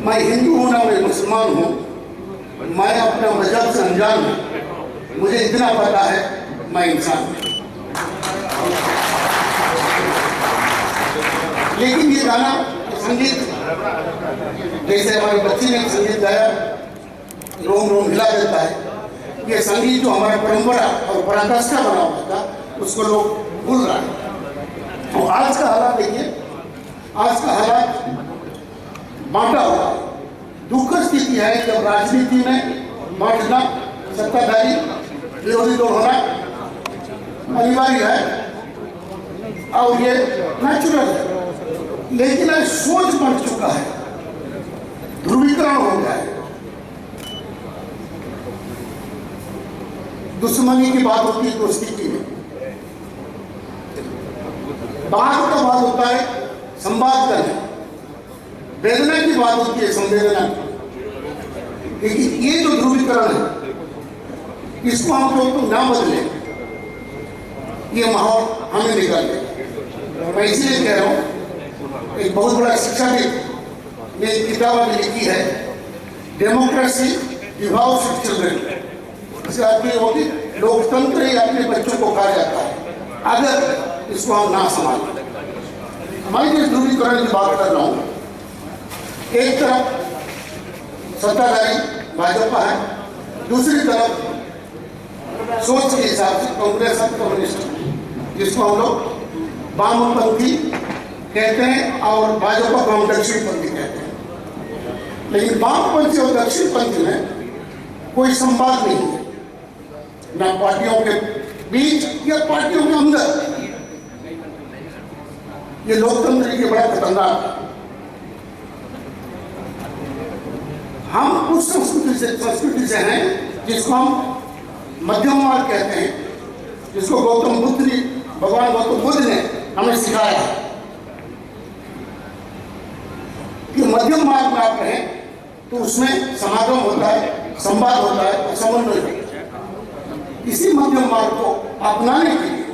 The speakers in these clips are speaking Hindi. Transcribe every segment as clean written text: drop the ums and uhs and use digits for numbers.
मैं हिंदू हूँ ना मैं मुसलमान हूँ, मैं अपना मजहब से अनजान हूँ, मुझे इतना पता है मैं इंसान हूँ। लेकिन ये गाना संगीत, जैसे हमारे बच्चे ने संगीत गाया, रोम रोम हिला देता है। ये संगीत जो हमारा परंपरा और पराकाष्ठा बना हुआ था, उसको लोग भूल रहे हैं। और आज का हालात देखिए, आज का हालात बांटा हुआ है। दुखद स्थिति है जब राजनीति में बांटना, सत्ताधारी विरोधी दल होना अनिवार्य है और ये नेचुरल है। लेकिन आज सोच बढ़ चुका है, ध्रुवीकरण हो गया है। दुश्मनी की बात होती है दोस्ती की नहीं, बात का बात होता है संवाद करना, वेदना की बात होती है संवेदना की। लेकिन ये जो ध्रुवीकरण है, इसको हम लोग तो ना बदले, ये माहौल हमें निकाल दे। मैं इसलिए कह रहा हूँ, एक बहुत बड़ा शिक्षाविद ने एक किताब में लिखी है, डेमोक्रेसी डिवाउस ऑफ चिल्ड्रन। इसका अर्थ ये होगी लोकतंत्र ही अपने बच्चों को खा जाता है अगर इसको हम ना संभालें। मैं जिस ध्रुवीकरण की बात कर रहा हूँ, एक तरफ सत्ताधारी भाजपा है, दूसरी तरफ सोच के हिसाब से कांग्रेस और कम्युनिस्ट, जिसको हम लोग वामपंथी कहते हैं और भाजपा को हम दक्षिणपंथी कहते हैं। लेकिन वामपंथी और दक्षिणपंथी में कोई संवाद नहीं है, ना पार्टियों के बीच या पार्टियों के अंदर। ये लोकतंत्र के बड़ा खतरनाक है। हम उस संस्कृति से हैं जिसको हम मध्यम मार्ग कहते हैं, जिसको गौतम बुद्ध ने, भगवान गौतम बुद्ध ने हमें सिखाया है कि मध्यम मार्ग में आप रहें तो उसमें समागम होता है, संवाद होता है और समन्वय होता है। इसी मध्यम मार्ग को अपनाने के लिए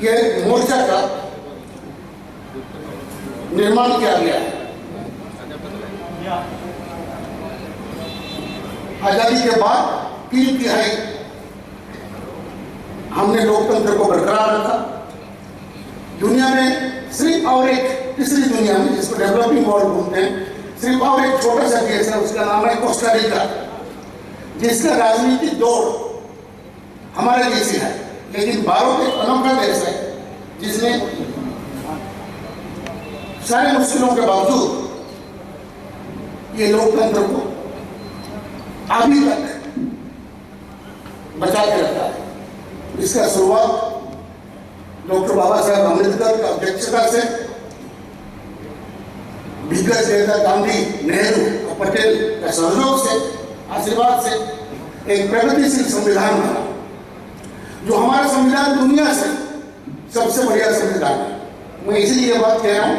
यह मोर्चा का निर्माण किया गया है। आजादी के बाद 3/3 हमने लोकतंत्र को बरकरार रखा। दुनिया में सिर्फ और एक, तीसरी दुनिया में जिसको डेवलपिंग वर्ल्ड बोलते हैं, सिर्फ और एक छोटा सा देश है, उसका नाम है कोस्टा रिका, जिसका राजनीतिक दौर हमारे जैसी है। लेकिन भारत एक अनोखा देश है जिसने सारे मुश्किलों के बावजूद ये लोकतंत्र को अभी तक बचा के रखा है। इसका शुरुआत डॉक्टर बाबा साहेब अम्बेडकर की अध्यक्षता से, दिग्गज नेता गांधी, नेहरू और पटेल का सहयोग से, आशीर्वाद से एक प्रगतिशील संविधान बना, जो हमारा संविधान दुनिया से सबसे बढ़िया संविधान है। मैं इसलिए ये बात कह रहा हूं,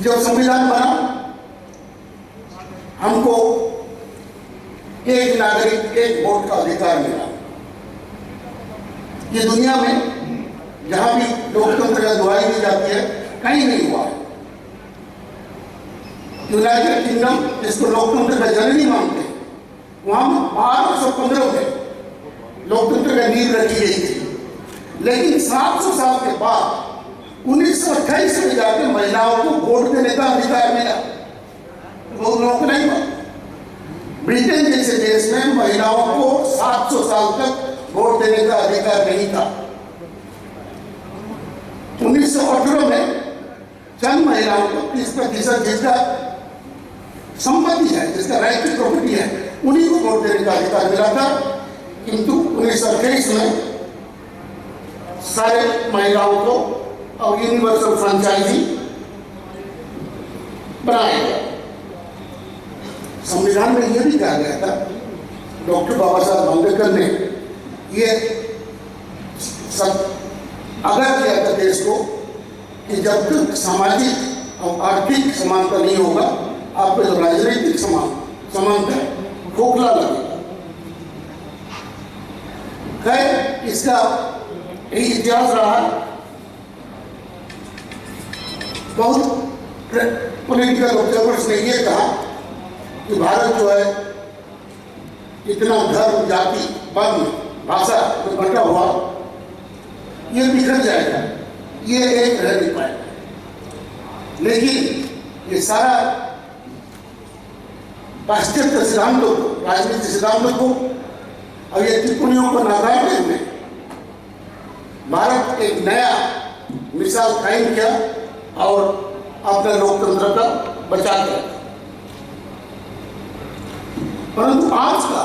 जब संविधान बना हमको एक नागरिक एक वोट का अधिकार मिला। ये दुनिया में जहां भी लोकतंत्र का दुहाई दी जाती है, कहीं नहीं हुआ है। यूनाइटेड किंगडम, जिसको लोकतंत्र का जननी मानते हैं, वहां 1215 में लोकतंत्र का नींव रखी गई थी। लेकिन 700 साल के बाद 1928 में जाकर महिलाओं को वोट देने का अधिकार मिला, लोग लोग नहीं हुआ। ब्रिटेन जैसे देश में महिलाओं को 700 साल तक वोट देने का अधिकार नहीं था। 1918 में चंद महिलाओं को 30% जिसका संपत्ति है, जिसका राइट टू प्रॉपर्टी है, उन्हीं को वोट देने का अधिकार मिला था। किंतु 1928 में सारे महिलाओं को और यूनिवर्सल फ्रेंचाइजी बनाया गया। संविधान में यह भी कहा गया था, डॉक्टर बाबा साहब अम्बेडकर ने ये सब आगाह किया था देश को कि जब तक सामाजिक और आर्थिक समानता नहीं होगा, आपको जो राजनीतिक समानता है खोखला लगेगा। खैर, इसका यही इतिहास रहा। बहुत पॉलिटिकल ऑब्जर्वर्स ने ये कहा कि भारत जो है इतना धर्म, जाति, वर्ण, भाषा में बंटा हुआ, ये बिखर जाएगा, ये एक रह नहीं पाएगा। लेकिन ये सारा पाश्चात्य सिद्धांतों को, राजनीतिक सिद्धांतों को और ये टिप्पणियों को नकारते हुए भारत एक नया मिसाल कायम किया और अपने लोकतंत्र का बचाव किया। परंतु आज का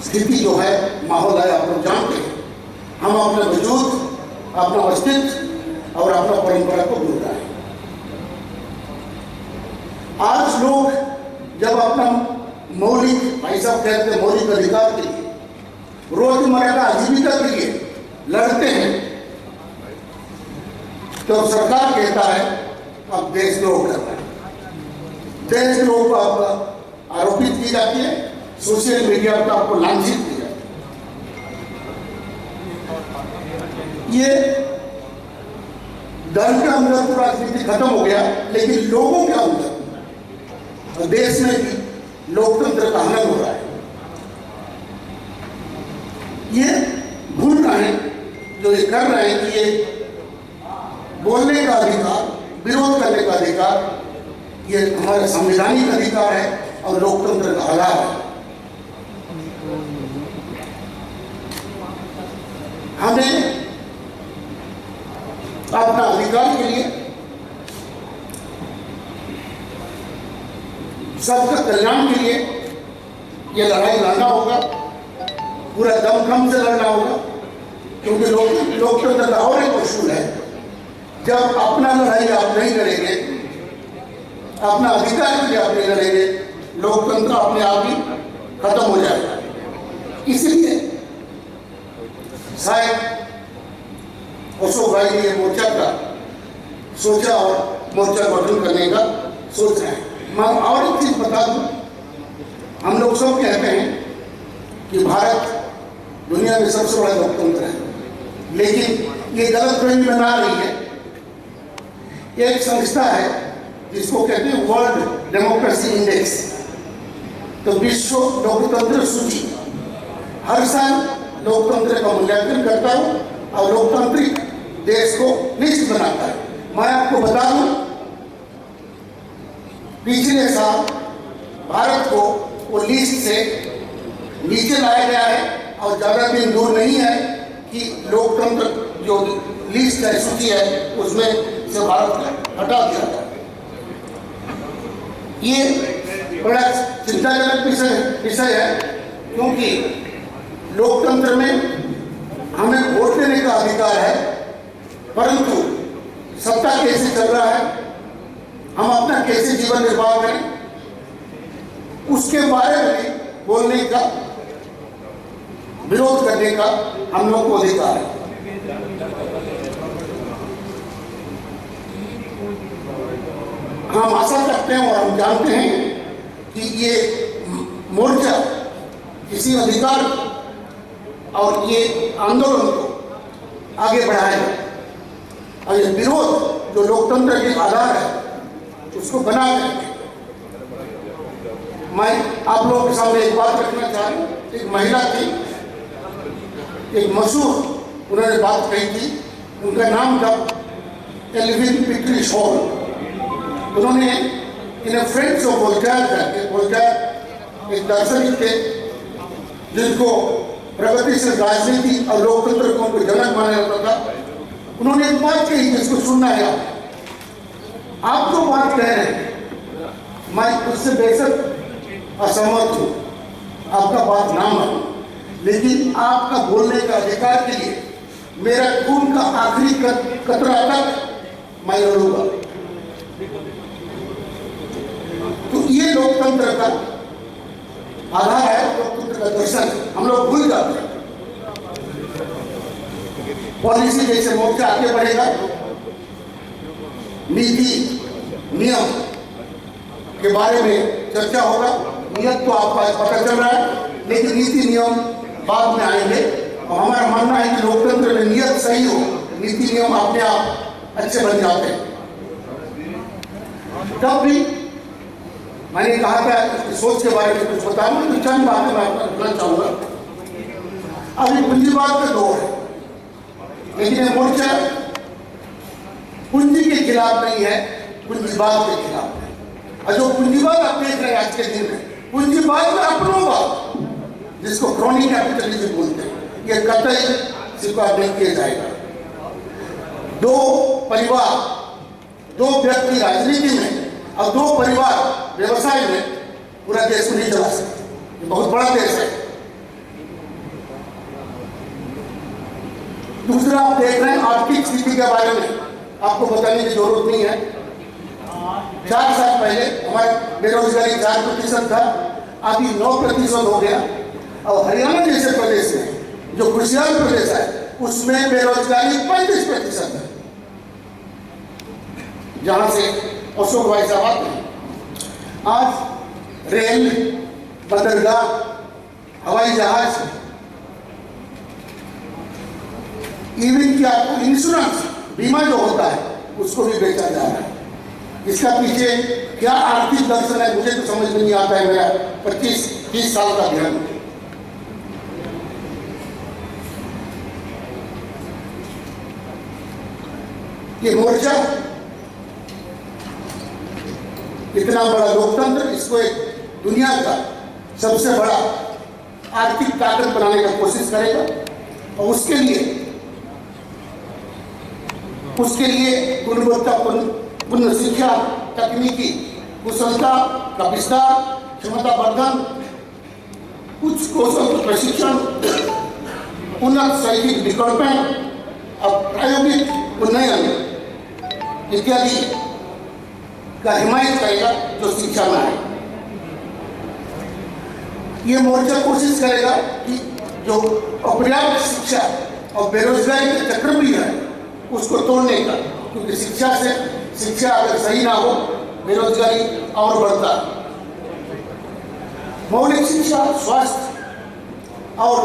स्थिति जो है, माहौल है, आप लोग जानते हैं, हम अपने वजूद, अपना अस्तित्व और अपना परंपरा को भूल रहे हैं। आज लोग जब अपना मौलिक, भाई साहब कहते हैं, मौलिक अधिकार के लिए, रोजमर्रा का आजीविका के लिए लड़ते हैं, तो सरकार कहता है अब देशद्रोह कर रहे हैं। देशद्रोह को आप आरोपित की जाती है, सोशल मीडिया पर आपको लांछित की जाती है। ये दल के अंदर तो राजनीति खत्म हो गया, लेकिन लोगों के अंदर, देश में भी लोकतंत्र का हनन हो रहा है। ये भूल रहे हैं, जो ये कर रहे हैं कि ये बोलने का अधिकार, विरोध करने का अधिकार, ये हमारा संवैधानिक अधिकार है और लोकतंत्र का आधार है। हमें अपना अधिकार के लिए, सबका कल्याण के लिए ये लड़ाई लड़ना होगा, पूरा दमखम से लड़ना होगा, क्योंकि लोकतंत्र का और एक उसूल है, जब अपना लड़ाई आप नहीं लड़ेंगे, अपना अधिकार के लिए आप नहीं लड़ेंगे, लोकतंत्र अपने आप ही खत्म हो जाएगा। इसलिए शायद अशोक भाई ने मोर्चा का सोचा और मोर्चा गठन करने का सोच रहे हैं। मैं और एक चीज बता दूं, हम लोग सब कहते हैं कि भारत दुनिया में सबसे बड़ा लोकतंत्र है, लेकिन ये गलतफहमी बना रही है। एक संस्था है जिसको कहते हैं वर्ल्ड डेमोक्रेसी इंडेक्स, तो विश्व लोकतंत्र सूची हर साल लोकतंत्र का मूल्यांकन करता है और लोकतांत्रिक देश को लिस्ट बनाता है। मैं आपको बता दूं, पिछले साल भारत को वो लिस्ट से नीचे लाया गया है और ज्यादा दिन दूर नहीं है कि लोकतंत्र जो लिस्ट है, सूची है, उसमें से भारत हटा दिया जाए। ये बड़ा चिंताजनक विषय है, क्योंकि लोकतंत्र में हमें वोट देने का अधिकार है, परंतु सत्ता कैसे चल रहा है, हम अपना कैसे जीवन निर्वाह करें, उसके बारे में बोलने का, विरोध करने का हम लोग को अधिकार है। हम आशा करते हैं और हम जानते हैं कि ये मोर्चा किसी अधिकार और ये आंदोलन को आगे बढ़ाएगा और ये विरोध जो लोकतंत्र के आधार है उसको बना करके। मैं आप लोगों के सामने एक बात रखना चाह रहा हूँ। एक महिला थी, एक मशहूर, उन्होंने बात कही थी, उनका नाम था एल्विन पिटरिश हॉल। उन्होंने इन फ्रेंड्स ऑफ वोल्टेयर करके, वोल्टेयर एक दार्शनिक थे जिनको प्रगतिशील राजनीति और लोकतंत्र को उनको जनक माना जाता था, उन्होंने एक बात कही जिसको सुनना है। आप जो बात कह रहे हैं मैं उससे बेशक असहमत हूँ, आपका बात ना मानूं, लेकिन आपका बोलने का अधिकार के लिए मेरा खून का आखिरी कतरा तक मैं लड़ूंगा। तो ये लोकतंत्र का आधार है, लोकतंत्र का दर्शन हम लोग भूल जाते हैं। पॉलिसी जैसे मोर्चा आगे बढ़ेगा, नीति नियम के बारे में चर्चा होगा। नियत तो आपको पता चल रहा है, लेकिन नीति नियम बाद में आएंगे। और हमारा मानना है कि लोकतंत्र में नियत सही हो, नीति नियम अपने आप अच्छे बन जाते हैं। तब भी मैंने कहा था इसकी सोच के बारे में कुछ बताऊं, तो चंद बातें मैं रखना चाहूँगा। अभी पूंजीवाद का दौर है, लेकिन ये मोर्चा पूंजी के खिलाफ नहीं है, पूंजीवाद के खिलाफ है। और जो पूंजीवाद आप देख रहे हैं आज के दिन में, पूंजीवाद में अपनोवाद, जिसको क्रॉनिक कैपिटलिज्म बोलते हैं, ये कतई स्वीकार नहीं किया जाएगा। दो परिवार, दो व्यक्ति राजनीति में और दो परिवार व्यवसाय में पूरा देश को नहीं चला सकते। ये बहुत बड़ा देश है। दूसरा, आप देख रहे हैं आर्थिक स्थिति के बारे में आपको बताने की जरूरत नहीं है। 4 साल पहले हमारी बेरोजगारी 4% था, अभी 9% हो गया। और हरियाणा जैसे प्रदेश में, जो खुशहाल प्रदेश है, उसमें बेरोजगारी 35% है, जहां से अशोक भाई साहब आते हैं। आज रेल, बंदरगाह, हवाई जहाज, इवन क्या इंश्योरेंस, बीमा जो होता है, उसको भी बेचा जा रहा है। इसका पीछे क्या आर्थिक दर्शन है मुझे तो समझ में नहीं आता है। मेरा 25-30 साल का ध्यान। ये मोर्चा इतना बड़ा लोकतंत्र, इसको एक दुनिया का सबसे बड़ा आर्थिक ताकत बनाने का कोशिश करेगा। और उसके लिए गुणवत्तापूर्ण शिक्षा, तकनीकी कुशलता का विस्तार, क्षमता वर्धन, उच्च कौशल प्रशिक्षण, उन्नत शैक्षिक डेवलपमेंट और प्रायोगिक उन्नयन इत्यादि का हिमायत करेगा जो शिक्षा में है। ये मोर्चा कोशिश करेगा कि जो अपर्याप्त शिक्षा और बेरोजगारी का चक्रवृद्धि है उसको तोड़ने का, क्योंकि शिक्षा अगर सही ना हो, बेरोजगारी और बढ़ता है। मौलिक शिक्षा, स्वास्थ्य और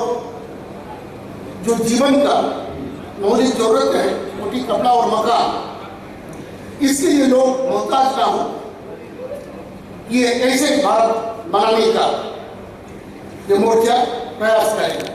जो जीवन का मौलिक जरूरत है, रोटी, कपड़ा और मकान, इसके लिए लोग मोहताज ना हो, ये ऐसे भारत बनाने का ये मोर्चा प्रयास करेगा।